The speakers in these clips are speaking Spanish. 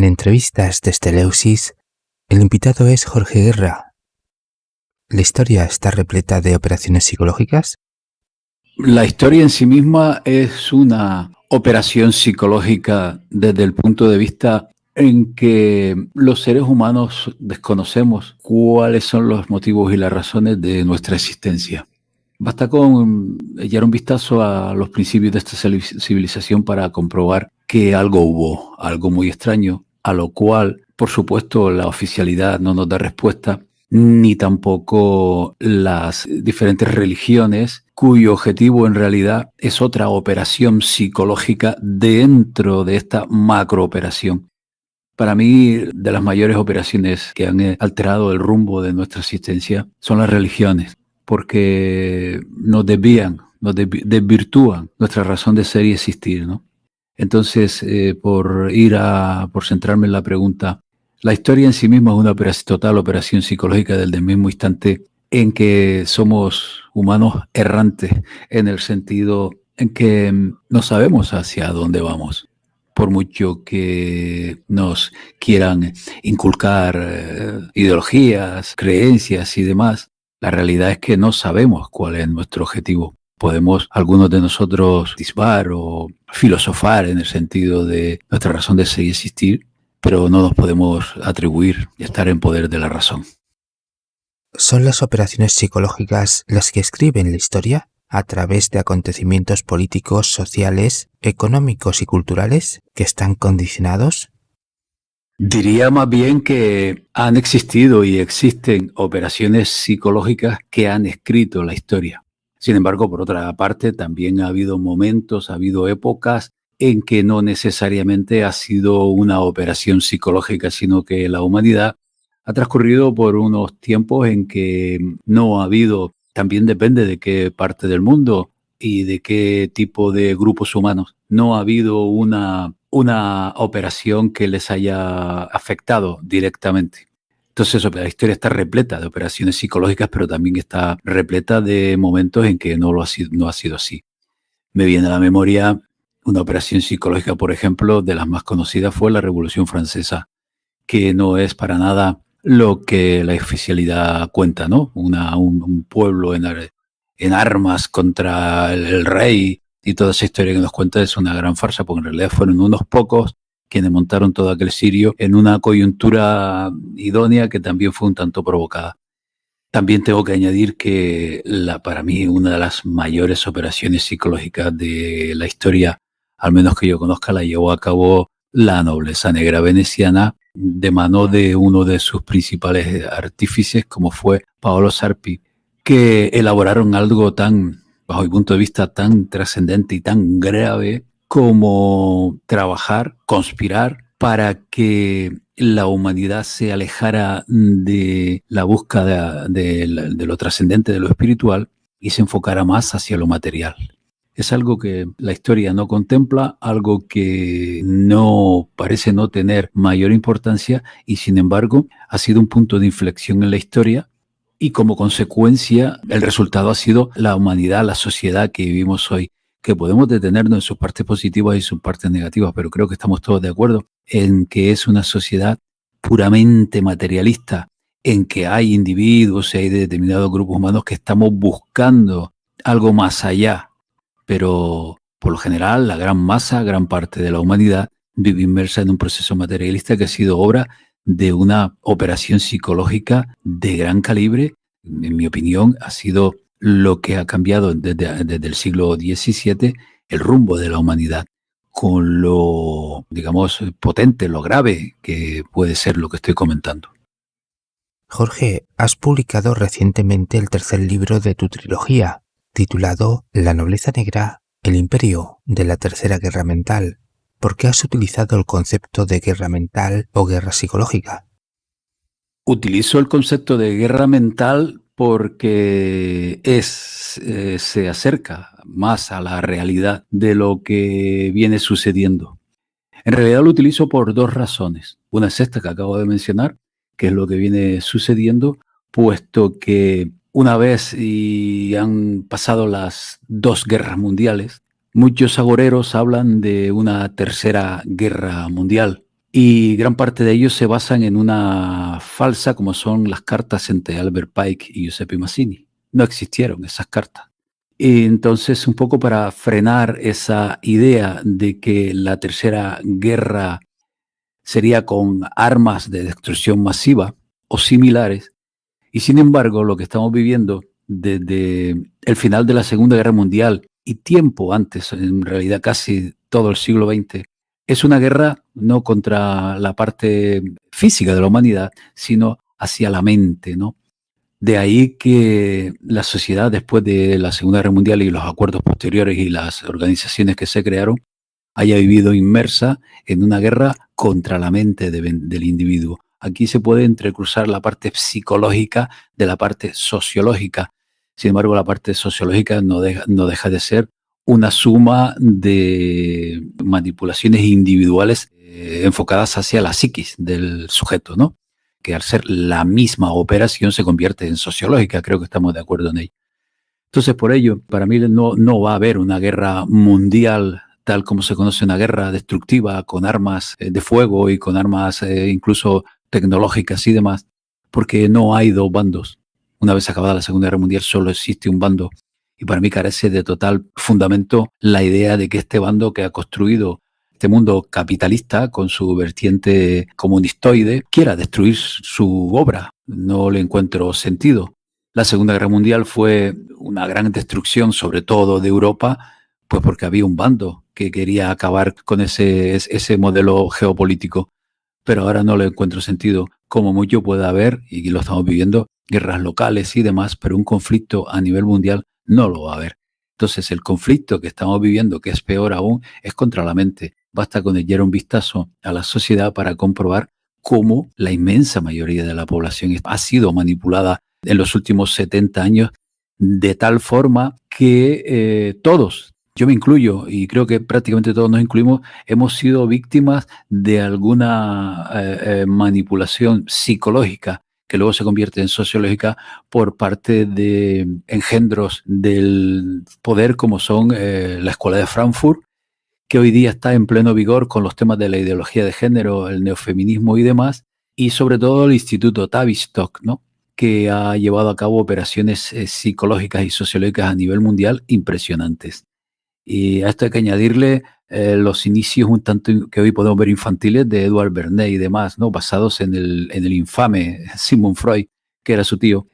En entrevistas desde Eleusis, el invitado es Jorge Guerra. ¿La historia está repleta de operaciones psicológicas? La historia en sí misma es una operación psicológica desde el punto de vista en que los seres humanos desconocemos cuáles son los motivos y las razones de nuestra existencia. Basta con echar un vistazo a los principios de esta civilización para comprobar que algo hubo, algo muy extraño, a lo cual, por supuesto, la oficialidad no nos da respuesta, ni tampoco las diferentes religiones, cuyo objetivo en realidad es otra operación psicológica dentro de esta macrooperación. Para mí, de las mayores operaciones que han alterado el rumbo de nuestra existencia son las religiones, porque nos desvían, desvirtúan nuestra razón de ser y existir, ¿no? Entonces, por centrarme en la pregunta, la historia en sí misma es una total operación psicológica desde el mismo instante en que somos humanos errantes, en el sentido en que no sabemos hacia dónde vamos. Por mucho que nos quieran inculcar ideologías, creencias y demás, la realidad es que no sabemos cuál es nuestro objetivo. Podemos algunos de nosotros disbar o filosofar en el sentido de nuestra razón de ser y existir, pero no nos podemos atribuir y estar en poder de la razón. ¿Son las operaciones psicológicas las que escriben la historia a través de acontecimientos políticos, sociales, económicos y culturales que están condicionados? Diría más bien que han existido y existen operaciones psicológicas que han escrito la historia. Sin embargo, por otra parte, también ha habido momentos, ha habido épocas en que no necesariamente ha sido una operación psicológica, sino que la humanidad ha transcurrido por unos tiempos en que no ha habido, también depende de qué parte del mundo y de qué tipo de grupos humanos, no ha habido una operación que les haya afectado directamente. Entonces, la historia está repleta de operaciones psicológicas, pero también está repleta de momentos en que no ha sido así. Me viene a la memoria una operación psicológica, por ejemplo, de las más conocidas fue la Revolución Francesa, que no es para nada lo que la oficialidad cuenta, ¿no? Un pueblo en armas contra el rey y toda esa historia que nos cuenta es una gran farsa, porque en realidad fueron unos pocos quienes montaron todo aquel cirio en una coyuntura idónea que también fue un tanto provocada. También tengo que añadir que para mí una de las mayores operaciones psicológicas de la historia, al menos que yo conozca, la llevó a cabo la nobleza negra veneciana de mano de uno de sus principales artífices, como fue Paolo Sarpi, que elaboraron algo tan, bajo mi punto de vista, tan trascendente y tan grave como trabajar, conspirar para que la humanidad se alejara de la búsqueda de lo trascendente, de lo espiritual, y se enfocara más hacia lo material. Es algo que la historia no contempla, algo que no parece no tener mayor importancia y sin embargo ha sido un punto de inflexión en la historia y como consecuencia el resultado ha sido la humanidad, la sociedad que vivimos hoy, que podemos detenernos en sus partes positivas y sus partes negativas, pero creo que estamos todos de acuerdo en que es una sociedad puramente materialista, en que hay individuos y hay determinados grupos humanos que estamos buscando algo más allá, pero por lo general la gran masa, gran parte de la humanidad vive inmersa en un proceso materialista que ha sido obra de una operación psicológica de gran calibre. En mi opinión, ha sido lo que ha cambiado desde el siglo XVII el rumbo de la humanidad, con lo, digamos, potente, lo grave que puede ser lo que estoy comentando. Jorge, has publicado recientemente el tercer libro de tu trilogía, titulado La nobleza negra, el imperio de la Tercera Guerra Mental. ¿Por qué has utilizado el concepto de guerra mental o guerra psicológica? Utilizo el concepto de guerra mental porque se acerca más a la realidad de lo que viene sucediendo. En realidad lo utilizo por dos razones. Una es esta que acabo de mencionar, que es lo que viene sucediendo, puesto que una vez y han pasado las dos guerras mundiales, muchos agoreros hablan de una tercera guerra mundial. y gran parte de ellos se basan en una falsa, como son las cartas entre Albert Pike y Giuseppe Mazzini. No existieron esas cartas. Y entonces, un poco para frenar esa idea de que la tercera guerra sería con armas de destrucción masiva o similares, y sin embargo, lo que estamos viviendo desde el final de la Segunda Guerra Mundial y tiempo antes, en realidad casi todo el siglo XX, es una guerra no contra la parte física de la humanidad, sino hacia la mente, ¿no? De ahí que la sociedad, después de la Segunda Guerra Mundial y los acuerdos posteriores y las organizaciones que se crearon, haya vivido inmersa en una guerra contra la mente del individuo. Aquí se puede entrecruzar la parte psicológica de la parte sociológica. Sin embargo, la parte sociológica no deja de ser una suma de manipulaciones individuales enfocadas hacia la psiquis del sujeto, ¿no? Que al ser la misma operación se convierte en sociológica. Creo que estamos de acuerdo en ello. Entonces, por ello, para mí no va a haber una guerra mundial tal como se conoce, una guerra destructiva con armas de fuego y con armas incluso tecnológicas y demás, porque no hay dos bandos. Una vez acabada la Segunda Guerra Mundial solo existe un bando, y para mí carece de total fundamento la idea de que este bando que ha construido este mundo capitalista con su vertiente comunistoide quiera destruir su obra. No le encuentro sentido. La Segunda Guerra Mundial fue una gran destrucción, sobre todo de Europa, pues porque había un bando que quería acabar con ese modelo geopolítico. Pero ahora no le encuentro sentido. Como mucho puede haber, y lo estamos viviendo, guerras locales y demás, pero un conflicto a nivel mundial no lo va a haber. Entonces, el conflicto que estamos viviendo, que es peor aún, es contra la mente. Basta con echar un vistazo a la sociedad para comprobar cómo la inmensa mayoría de la población ha sido manipulada en los últimos 70 años de tal forma que todos, yo me incluyo y creo que prácticamente todos nos incluimos, hemos sido víctimas de alguna manipulación psicológica que luego se convierte en sociológica por parte de engendros del poder como son la Escuela de Frankfurt, que hoy día está en pleno vigor con los temas de la ideología de género, el neofeminismo y demás, y sobre todo el Instituto Tavistock, ¿no?, que ha llevado a cabo operaciones psicológicas y sociológicas a nivel mundial impresionantes. Y a esto hay que añadirle los inicios un tanto que hoy podemos ver infantiles de Edward Bernays y demás, ¿no?, basados en el infame Sigmund Freud, que era su tío.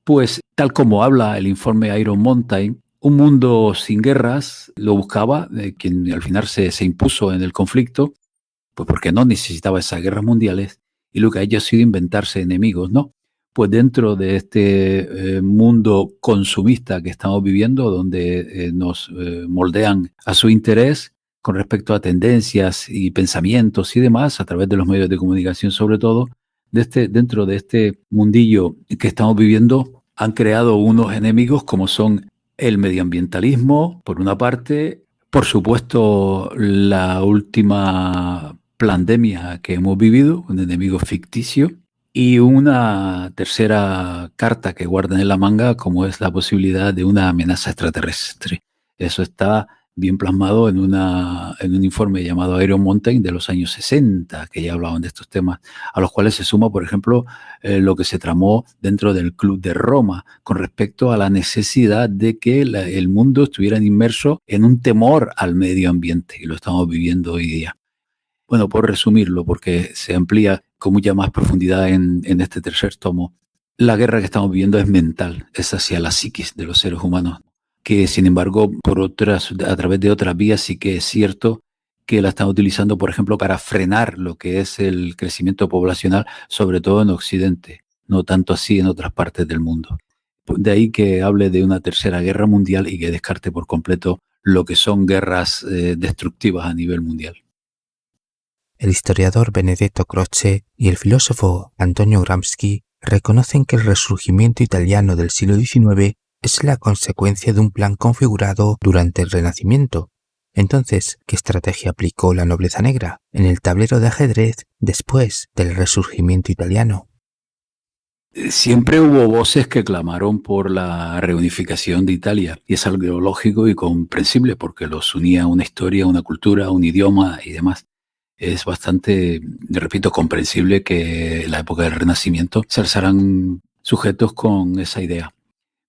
Pues tal como habla el informe Iron Mountain, un mundo sin guerras lo buscaba, quien al final se impuso en el conflicto, pues porque no necesitaba esas guerras mundiales, y lo que ha hecho ha sido inventarse enemigos, ¿no? Pues dentro de este mundo consumista que estamos viviendo, donde nos moldean a su interés con respecto a tendencias y pensamientos y demás, a través de los medios de comunicación sobre todo, dentro de este mundillo que estamos viviendo, han creado unos enemigos como son el medioambientalismo, por una parte, por supuesto, la última pandemia que hemos vivido, un enemigo ficticio, y una tercera carta que guardan en la manga, como es la posibilidad de una amenaza extraterrestre. Eso está bien plasmado en un informe llamado Iron Mountain de los años 60, que ya hablaban de estos temas, a los cuales se suma, por ejemplo, lo que se tramó dentro del Club de Roma con respecto a la necesidad de que el mundo estuviera inmerso en un temor al medio ambiente, y lo estamos viviendo hoy día. Bueno, por resumirlo, porque se amplía con mucha más profundidad en este tercer tomo, la guerra que estamos viviendo es mental, es hacia la psiquis de los seres humanos, que sin embargo, a través de otras vías sí que es cierto que la están utilizando, por ejemplo, para frenar lo que es el crecimiento poblacional, sobre todo en Occidente, no tanto así en otras partes del mundo. De ahí que hable de una tercera guerra mundial y que descarte por completo lo que son guerras destructivas a nivel mundial. El historiador Benedetto Croce y el filósofo Antonio Gramsci reconocen que el resurgimiento italiano del siglo XIX es la consecuencia de un plan configurado durante el Renacimiento. Entonces, ¿qué estrategia aplicó la nobleza negra en el tablero de ajedrez después del resurgimiento italiano? Siempre hubo voces que clamaron por la reunificación de Italia, y es algo lógico y comprensible porque los unía una historia, una cultura, un idioma y demás. es bastante, repito, comprensible que en la época del Renacimiento se alzaran sujetos con esa idea.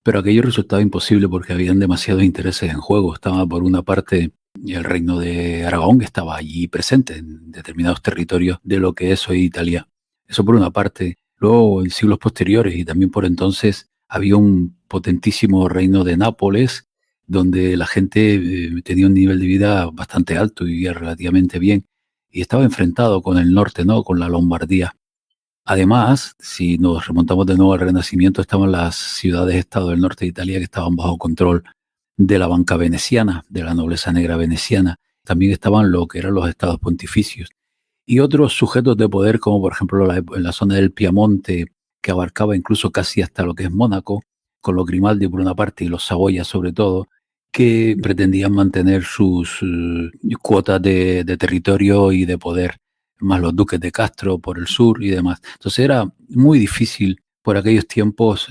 Pero aquello resultaba imposible porque habían demasiados intereses en juego. Estaba por una parte el reino de Aragón, que estaba allí presente en determinados territorios de lo que es hoy Italia. Eso por una parte. Luego, en siglos posteriores y también por entonces, había un potentísimo reino de Nápoles, donde la gente tenía un nivel de vida bastante alto y vivía relativamente bien. Y estaba enfrentado con el norte, ¿no? Con la Lombardía. Además, si nos remontamos de nuevo al Renacimiento, estaban las ciudades-estado del norte de Italia que estaban bajo control de la banca veneciana, de la nobleza negra veneciana. También estaban lo que eran los estados pontificios. Y otros sujetos de poder, como por ejemplo en la zona del Piamonte, que abarcaba incluso casi hasta lo que es Mónaco, con los Grimaldi por una parte y los Saboya sobre todo, que pretendían mantener sus cuotas de territorio y de poder, más los duques de Castro por el sur y demás. Entonces era muy difícil por aquellos tiempos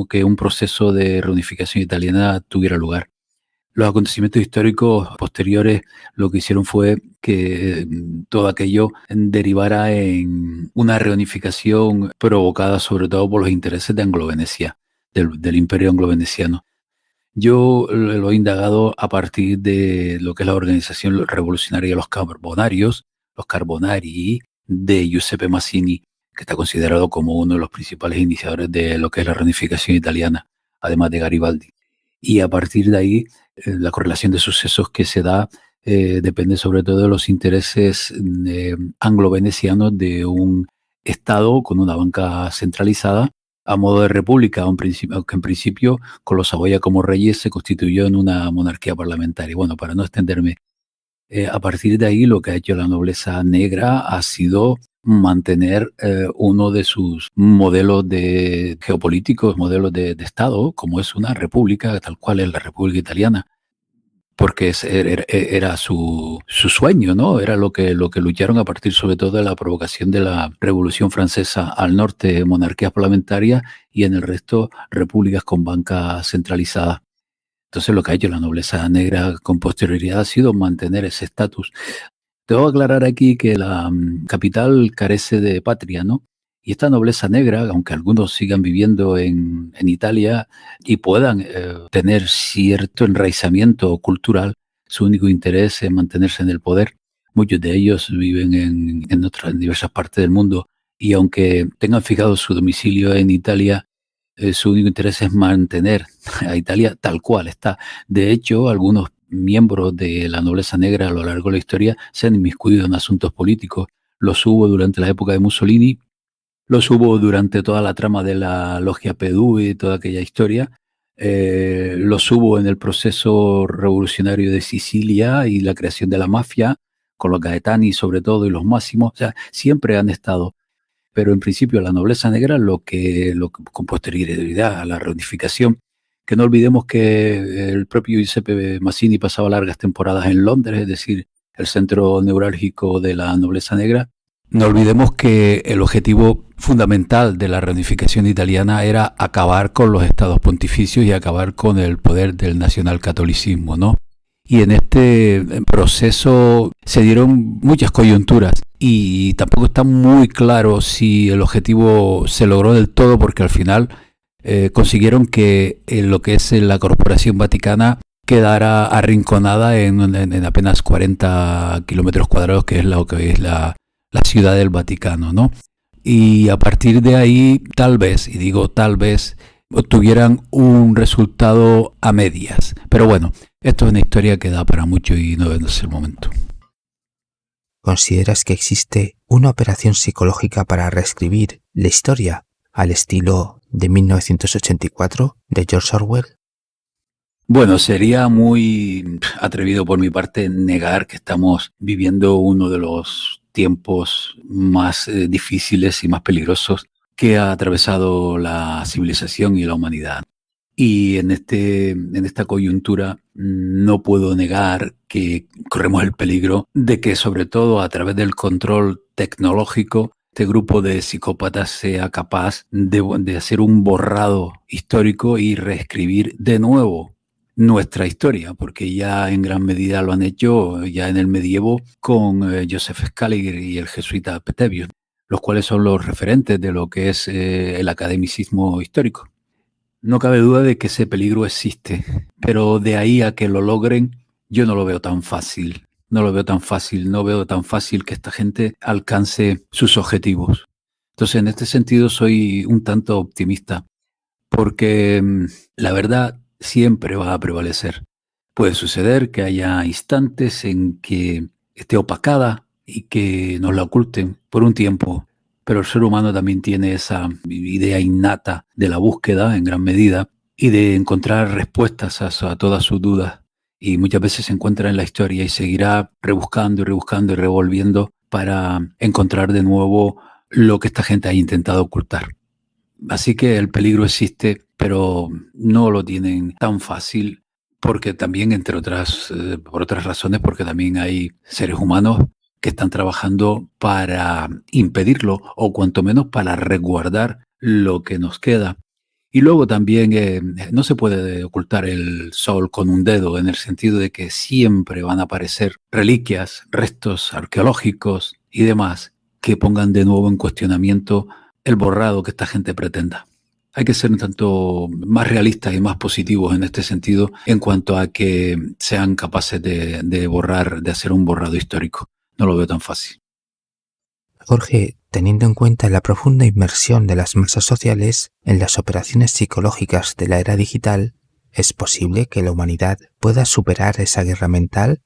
que un proceso de reunificación italiana tuviera lugar. Los acontecimientos históricos posteriores lo que hicieron fue que todo aquello derivara en una reunificación provocada sobre todo por los intereses de Anglo-Venecia, del imperio anglo-veneciano. Yo lo he indagado a partir de lo que es la organización revolucionaria de los Carbonari de Giuseppe Mazzini, que está considerado como uno de los principales iniciadores de lo que es la reunificación italiana, además de Garibaldi. Y a partir de ahí, la correlación de sucesos que se da depende sobre todo de los intereses anglo-venecianos de un Estado con una banca centralizada a modo de república, aunque en principio con los Saboya como reyes se constituyó en una monarquía parlamentaria. Bueno, para no extenderme, a partir de ahí lo que ha hecho la nobleza negra ha sido mantener uno de sus modelos geopolíticos, modelos de Estado, como es una república, tal cual es la República Italiana, porque era su sueño, ¿no? Era lo que lucharon a partir sobre todo de la provocación de la Revolución Francesa al norte, monarquías parlamentarias, y en el resto repúblicas con banca centralizada. Entonces lo que ha hecho la nobleza negra con posterioridad ha sido mantener ese estatus. Debo aclarar aquí que la capital carece de patria, ¿no? Y esta nobleza negra, aunque algunos sigan viviendo en Italia y puedan tener cierto enraizamiento cultural, su único interés es mantenerse en el poder. Muchos de ellos viven en otras diversas partes del mundo y aunque tengan fijado su domicilio en Italia, su único interés es mantener a Italia tal cual está. De hecho, algunos miembros de la nobleza negra a lo largo de la historia se han inmiscuido en asuntos políticos. Los hubo durante la época de Mussolini, los hubo durante toda la trama de la Logia Pedú y toda aquella historia. Los hubo en el proceso revolucionario de Sicilia y la creación de la mafia, con los Gaetani sobre todo y los Máximos. O sea, siempre han estado. Pero en principio la nobleza negra, lo que con posterioridad a la reunificación, que no olvidemos que el propio Giuseppe Mazzini pasaba largas temporadas en Londres, es decir, el centro neurálgico de la nobleza negra. No olvidemos que el objetivo fundamental de la reunificación italiana era acabar con los estados pontificios y acabar con el poder del nacionalcatolicismo, ¿no? Y en este proceso se dieron muchas coyunturas y tampoco está muy claro si el objetivo se logró del todo, porque al final consiguieron que lo que es la Corporación Vaticana quedara arrinconada en apenas 40 kilómetros cuadrados, que es lo que es la ciudad del Vaticano, ¿no? Y a partir de ahí, tal vez, y digo tal vez, obtuvieran un resultado a medias. Pero bueno, esto es una historia que da para mucho y no es el momento. ¿Consideras que existe una operación psicológica para reescribir la historia al estilo de 1984 de George Orwell? Bueno, sería muy atrevido por mi parte negar que estamos viviendo uno de los tiempos más difíciles y más peligrosos que ha atravesado la civilización y la humanidad. Y en esta coyuntura no puedo negar que corremos el peligro de que, sobre todo a través del control tecnológico, este grupo de psicópatas sea capaz de hacer un borrado histórico y reescribir de nuevo nuestra historia, porque ya en gran medida lo han hecho ya en el medievo con Joseph Scaliger y el jesuita Petavius, los cuales son los referentes de lo que es el academicismo histórico. No cabe duda de que ese peligro existe, pero de ahí a que lo logren, yo no lo veo tan fácil. No lo veo tan fácil, no veo tan fácil que esta gente alcance sus objetivos. Entonces, en este sentido, soy un tanto optimista, porque la verdad siempre va a prevalecer. Puede suceder que haya instantes en que esté opacada y que nos la oculten por un tiempo, pero el ser humano también tiene esa idea innata de la búsqueda en gran medida y de encontrar respuestas a todas sus dudas. Y muchas veces se encuentra en la historia y seguirá rebuscando y rebuscando y revolviendo para encontrar de nuevo lo que esta gente ha intentado ocultar. Así que el peligro existe, pero no lo tienen tan fácil, porque también, entre otras, por otras razones, porque también hay seres humanos que están trabajando para impedirlo o cuanto menos para resguardar lo que nos queda. Y luego también no se puede ocultar el sol con un dedo, en el sentido de que siempre van a aparecer reliquias, restos arqueológicos y demás que pongan de nuevo en cuestionamiento el borrado que esta gente pretenda. Hay que ser un tanto más realistas y más positivos en este sentido en cuanto a que sean capaces de borrar, de hacer un borrado histórico. No lo veo tan fácil. Jorge, teniendo en cuenta la profunda inmersión de las masas sociales en las operaciones psicológicas de la era digital, ¿es posible que la humanidad pueda superar esa guerra mental?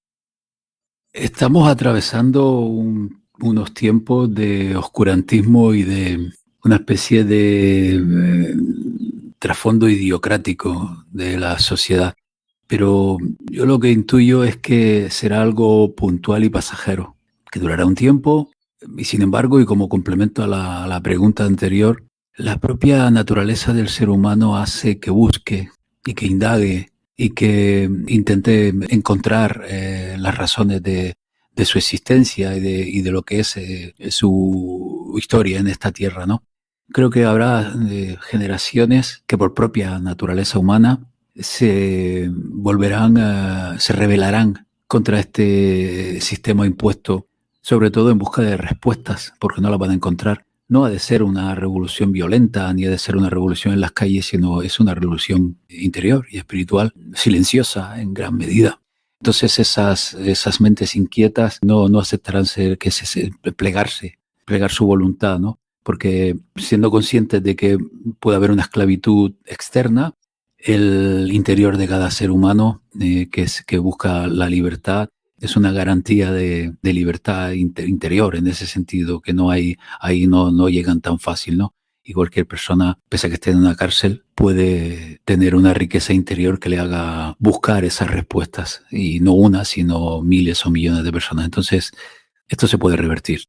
Estamos atravesando unos tiempos de oscurantismo y de una especie de trasfondo idiocrático de la sociedad. Pero yo lo que intuyo es que será algo puntual y pasajero, que durará un tiempo y sin embargo, y como complemento a la pregunta anterior, la propia naturaleza del ser humano hace que busque y que indague y que intente encontrar las razones de su existencia y de lo que es su historia en esta tierra, ¿no? Creo que habrá generaciones que por propia naturaleza humana se volverán, se rebelarán contra este sistema impuesto, sobre todo en busca de respuestas, porque no las van a encontrar. No ha de ser una revolución violenta, ni ha de ser una revolución en las calles, sino es una revolución interior y espiritual, silenciosa en gran medida. Entonces esas mentes inquietas no aceptarán plegar su voluntad, ¿no? Porque siendo conscientes de que puede haber una esclavitud externa, el interior de cada ser humano que busca la libertad es una garantía de libertad interior en ese sentido, que no hay, ahí no llegan tan fácil, ¿no? Y cualquier persona, pese a que esté en una cárcel, puede tener una riqueza interior que le haga buscar esas respuestas, y no una, sino miles o millones de personas. Entonces, esto se puede revertir.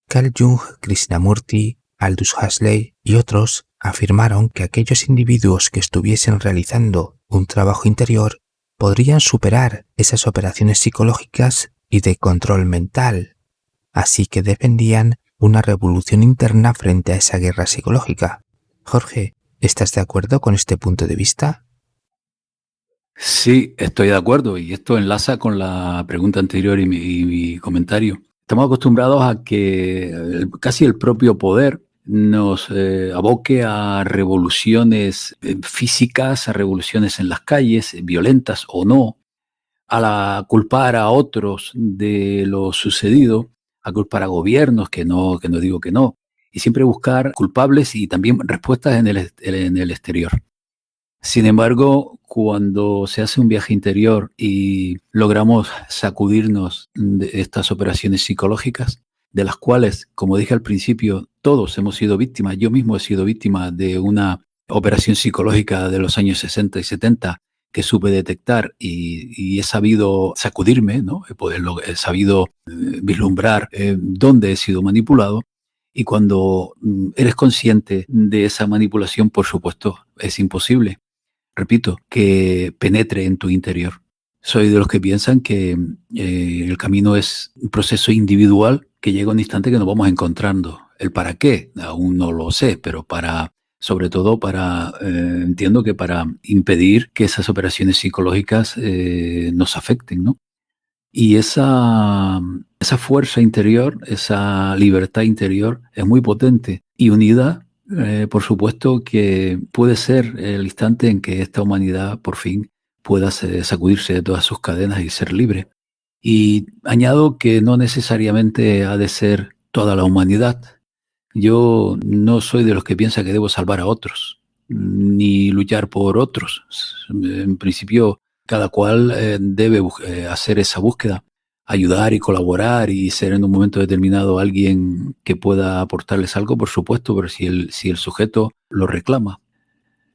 Carl Jung, Krishnamurti, Aldous Huxley y otros afirmaron que aquellos individuos que estuviesen realizando un trabajo interior podrían superar esas operaciones psicológicas y de control mental, así que defendían una revolución interna frente a esa guerra psicológica. Jorge, ¿estás de acuerdo con este punto de vista? Sí, estoy de acuerdo, y esto enlaza con la pregunta anterior y mi comentario. Estamos acostumbrados a que casi el propio poder nos aboque a revoluciones físicas, a revoluciones en las calles, violentas o no, culpar a otros de lo sucedido, a culpar a gobiernos, que no digo que no, y siempre buscar culpables y también respuestas en el exterior. Sin embargo, cuando se hace un viaje interior y logramos sacudirnos de estas operaciones psicológicas, de las cuales, como dije al principio, todos hemos sido víctimas, yo mismo he sido víctima de una operación psicológica de los años 60 y 70 que supe detectar y he sabido sacudirme, ¿no? He sabido vislumbrar dónde he sido manipulado. Y cuando eres consciente de esa manipulación, por supuesto, es imposible, repito, que penetre en tu interior. Soy de los que piensan que el camino es un proceso individual que llega un instante que nos vamos encontrando. El para qué, aún no lo sé, pero para sobre todo entiendo que para impedir que esas operaciones psicológicas nos afecten, ¿no? Y esa fuerza interior, esa libertad interior es muy potente y unida, por supuesto, que puede ser el instante en que esta humanidad por fin pueda sacudirse de todas sus cadenas y ser libre. Y añado que no necesariamente ha de ser toda la humanidad. Yo no soy de los que piensa que debo salvar a otros, ni luchar por otros. En principio, cada cual debe hacer esa búsqueda, ayudar y colaborar y ser en un momento determinado alguien que pueda aportarles algo, por supuesto, pero si el sujeto lo reclama.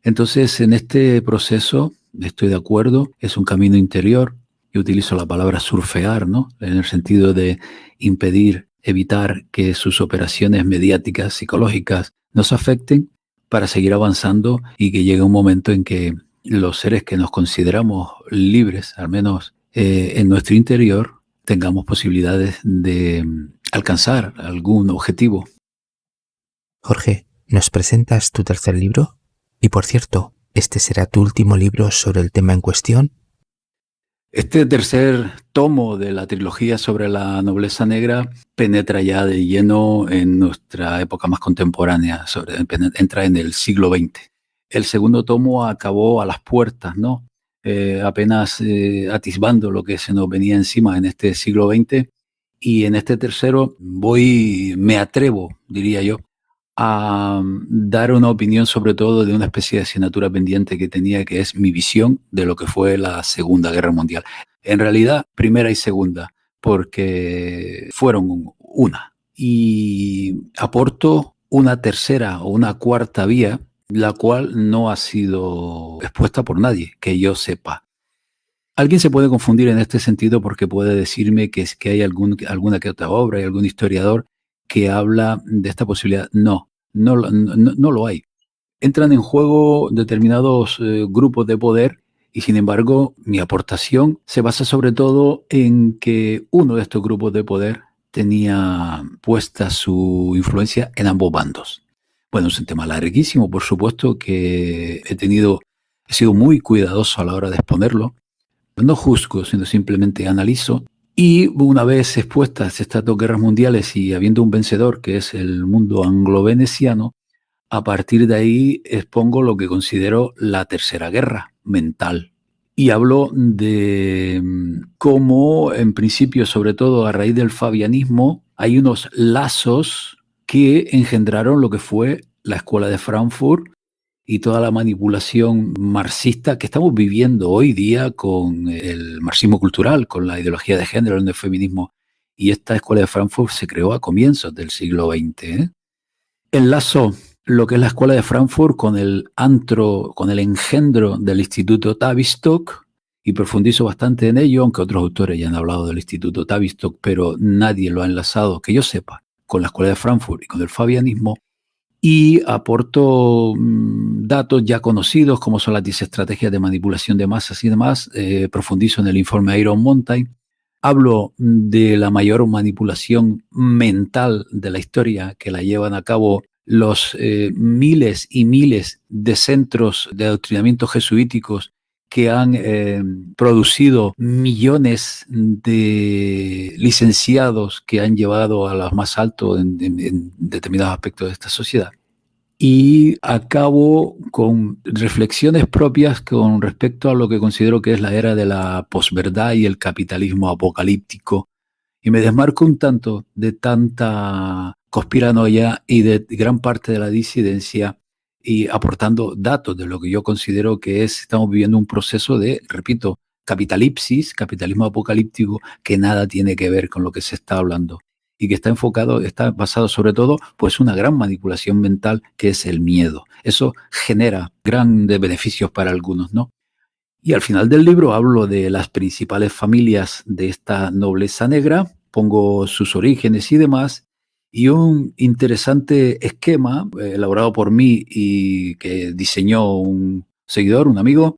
Entonces, en este proceso, estoy de acuerdo, es un camino interior. Yo utilizo la palabra surfear, ¿no? En el sentido de impedir, evitar que sus operaciones mediáticas, psicológicas, nos afecten para seguir avanzando y que llegue un momento en que los seres que nos consideramos libres, al menos en nuestro interior, tengamos posibilidades de alcanzar algún objetivo. Jorge, ¿nos presentas tu tercer libro? Y por cierto, ¿este será tu último libro sobre el tema en cuestión? Este tercer tomo de la trilogía sobre la nobleza negra penetra ya de lleno en nuestra época más contemporánea, entra en el siglo XX. El segundo tomo acabó a las puertas, ¿no? Apenas atisbando lo que se nos venía encima en este siglo XX. Y en este tercero me atrevo, diría yo, a dar una opinión sobre todo de una especie de asignatura pendiente que tenía, que es mi visión de lo que fue la Segunda Guerra Mundial. En realidad, primera y segunda, porque fueron una. Y aporto una tercera o una cuarta vía, la cual no ha sido expuesta por nadie, que yo sepa. Alguien se puede confundir en este sentido porque puede decirme que es que hay alguna que otra obra, hay algún historiador que habla de esta posibilidad. No lo hay. Entran en juego determinados grupos de poder y sin embargo mi aportación se basa sobre todo en que uno de estos grupos de poder tenía puesta su influencia en ambos bandos. Bueno, es un tema larguísimo, por supuesto, que he sido muy cuidadoso a la hora de exponerlo. No juzgo, sino simplemente analizo. Y una vez expuestas estas dos guerras mundiales y habiendo un vencedor, que es el mundo anglo-veneciano, a partir de ahí expongo lo que considero la tercera guerra mental. Y hablo de cómo, en principio, sobre todo a raíz del fabianismo, hay unos lazos que engendraron lo que fue la Escuela de Frankfurt y toda la manipulación marxista que estamos viviendo hoy día con el marxismo cultural, con la ideología de género, el feminismo. Y esta Escuela de Frankfurt se creó a comienzos del siglo XX. Enlazo lo que es la Escuela de Frankfurt con el engendro del Instituto Tavistock, y profundizo bastante en ello, aunque otros autores ya han hablado del Instituto Tavistock, pero nadie lo ha enlazado, que yo sepa, con la Escuela de Frankfurt y con el fabianismo. Y aporto datos ya conocidos, como son las 10 estrategias de manipulación de masas y demás. Profundizo en el informe Iron Mountain. Hablo de la mayor manipulación mental de la historia que la llevan a cabo los miles y miles de centros de adoctrinamiento jesuíticos que han producido millones de licenciados que han llevado a los más altos en determinados aspectos de esta sociedad. Y acabo con reflexiones propias con respecto a lo que considero que es la era de la posverdad y el capitalismo apocalíptico. Y me desmarco un tanto de tanta conspiranoia y de gran parte de la disidencia y aportando datos de lo que yo considero que estamos viviendo un proceso de, repito, capitalipsis, capitalismo apocalíptico, que nada tiene que ver con lo que se está hablando y que está basado sobre todo, pues una gran manipulación mental que es el miedo. Eso genera grandes beneficios para algunos, ¿no? Y al final del libro hablo de las principales familias de esta nobleza negra, pongo sus orígenes y demás, y un interesante esquema elaborado por mí y que diseñó un seguidor, un amigo,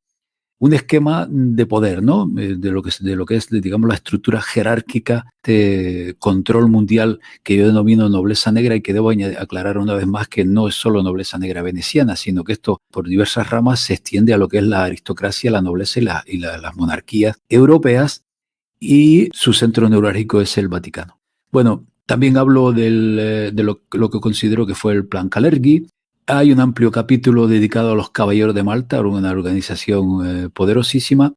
un esquema de poder, ¿no? De lo que es, digamos, la estructura jerárquica de control mundial que yo denomino nobleza negra, y que debo aclarar una vez más que no es solo nobleza negra veneciana, sino que esto por diversas ramas se extiende a lo que es la aristocracia, la nobleza y las monarquías europeas, y su centro neurálgico es el Vaticano. Bueno, también hablo de lo que considero que fue el Plan Kalergi. Hay un amplio capítulo dedicado a los Caballeros de Malta, una organización poderosísima.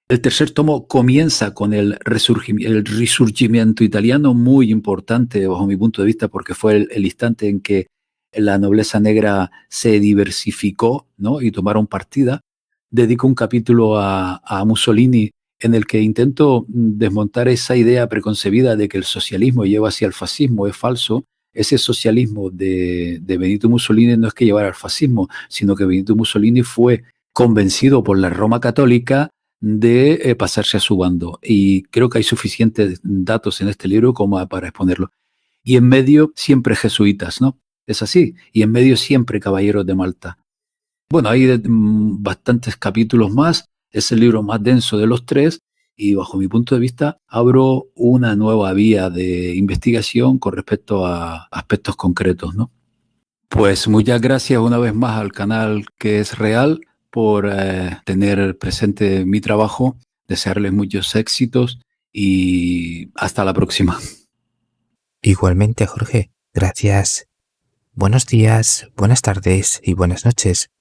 El tercer tomo comienza con el risurgimiento italiano, muy importante bajo mi punto de vista, porque fue el instante en que la nobleza negra se diversificó, ¿no? Y tomaron partida. Dedico un capítulo a Mussolini, en el que intento desmontar esa idea preconcebida de que el socialismo lleva hacia el fascismo. Es falso. Ese socialismo de Benito Mussolini no es que llevara al fascismo, sino que Benito Mussolini fue convencido por la Roma católica de pasarse a su bando. Y creo que hay suficientes datos en este libro como para exponerlo. Y en medio siempre jesuitas, ¿no? Es así. Y en medio siempre Caballeros de Malta. Bueno, hay bastantes capítulos más. Es el libro más denso de los tres, y bajo mi punto de vista abro una nueva vía de investigación con respecto a aspectos concretos, ¿no? Pues muchas gracias una vez más al canal Que es Real por tener presente mi trabajo. Desearles muchos éxitos y hasta la próxima. Igualmente, Jorge, gracias. Buenos días, buenas tardes y buenas noches.